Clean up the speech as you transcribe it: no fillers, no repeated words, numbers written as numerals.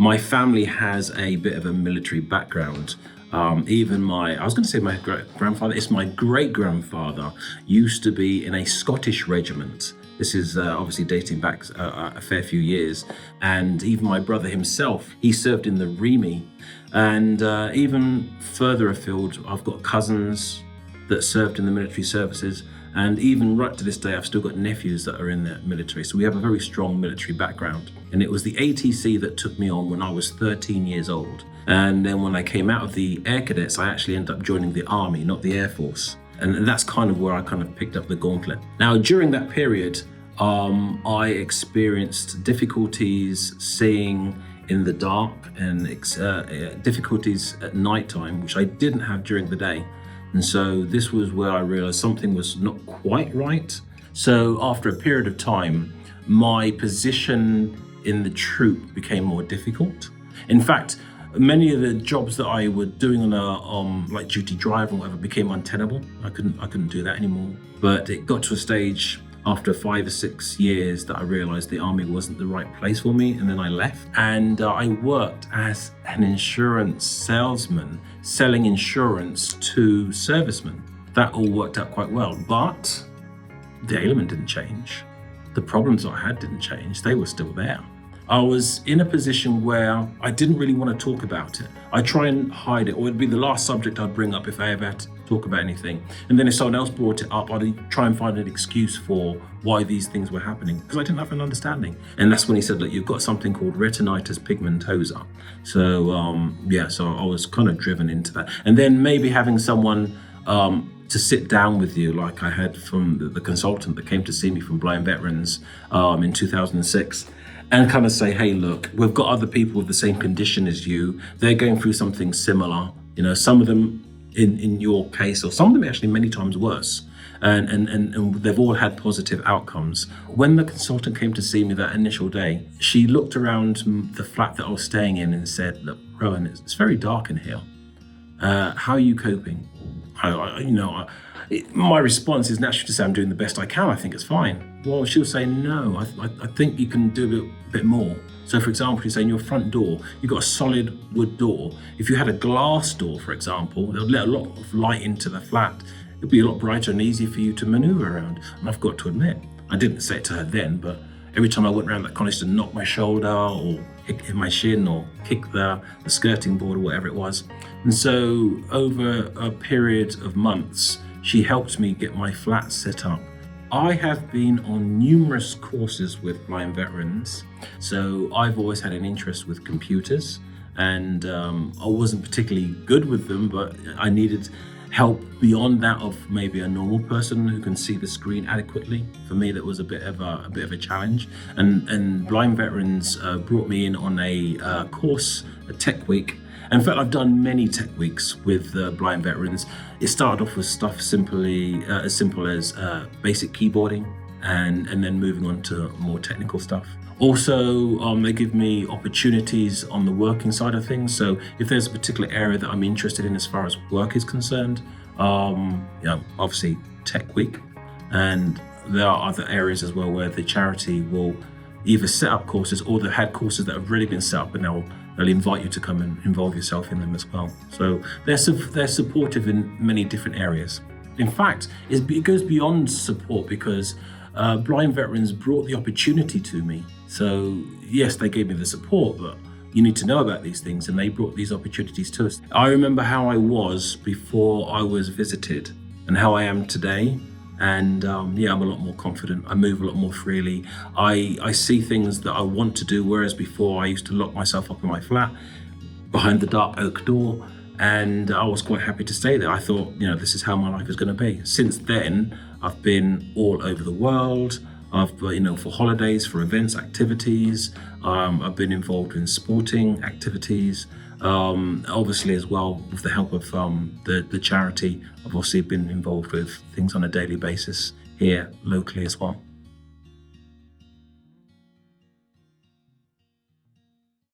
My family has a bit of a military background. Even I was going to say my grandfather, it's my great-grandfather used to be in a Scottish regiment. This is obviously dating back a fair few years. And even my brother himself, he served in the Remy. And even further afield, I've got cousins that served in the military services. And even right to this day, I've still got nephews that are in the military. So we have a very strong military background. And it was the ATC that took me on when I was 13 years old. And then when I came out of the Air Cadets, I actually ended up joining the Army, not the Air Force. And that's kind of where I kind of picked up the gauntlet. Now, during that period, I experienced difficulties seeing in the dark and difficulties at nighttime, which I didn't have during the day. And so this was where I realized something was not quite right. So after a period of time, my position in the troop became more difficult. In fact, many of the jobs that I was doing on a like duty drive or whatever became untenable. I couldn't do that anymore. But it got to a stage after 5 or 6 years that I realized the Army wasn't the right place for me, and then I left. And I worked as an insurance salesman, selling insurance to servicemen. That all worked out quite well, but the ailment didn't change. The problems I had didn't change, they were still there. I was in a position where I didn't really want to talk about it. I try and hide it, or it'd be the last subject I'd bring up if I ever had to talk about anything. And then if someone else brought it up, I'd try and find an excuse for why these things were happening, because I didn't have an understanding. And that's when he said, look, you've got something called retinitis pigmentosa. So so I was kind of driven into that. And then maybe having someone to sit down with you, like I had from the consultant that came to see me from Blind Veterans in 2006, and kind of say, hey, look, we've got other people with the same condition as you. They're going through something similar. You know, some of them in your case, or some of them actually many times worse. And they've all had positive outcomes. When the consultant came to see me that initial day, she looked around the flat that I was staying in and said, look, Roan, it's very dark in here. How are you coping? My response is naturally to say I'm doing the best I can. I think it's fine. Well, she'll say, no, I think you can do a bit more. So for example, you say in your front door, you've got a solid wood door. If you had a glass door, for example, they'll let a lot of light into the flat. It'd be a lot brighter and easier for you to maneuver around. And I've got to admit, I didn't say it to her then, but every time I went around that corner, I used to knock my shoulder or hit my shin or kick the skirting board or whatever it was. And so over a period of months, she helped me get my flat set up. I have been on numerous courses with Blind Veterans, so I've always had an interest with computers, and I wasn't particularly good with them, but I needed help beyond that of maybe a normal person who can see the screen adequately. For me, that was a bit of a challenge, and Blind Veterans brought me in on a course, a tech week. In fact, I've done many tech weeks with Blind Veterans. It started off with stuff as simple as basic keyboarding, and then moving on to more technical stuff. Also, they give me opportunities on the working side of things. So if there's a particular area that I'm interested in as far as work is concerned, obviously Tech Week. And there are other areas as well where the charity will either set up courses, or they've had courses that have already been set up and they'll invite you to come and involve yourself in them as well. So they're supportive in many different areas. In fact, it goes beyond support, because Blind Veterans brought the opportunity to me. So yes, they gave me the support, but you need to know about these things, and they brought these opportunities to us. I remember how I was before I was visited and how I am today. And I'm a lot more confident. I move a lot more freely. I see things that I want to do, whereas before I used to lock myself up in my flat behind the dark oak door, and I was quite happy to stay there. I thought, this is how my life is going to be. Since then, I've been all over the world. I've, for holidays, for events, activities. I've been involved in sporting activities. Obviously as well, with the help of the charity, I've also been involved with things on a daily basis here locally as well.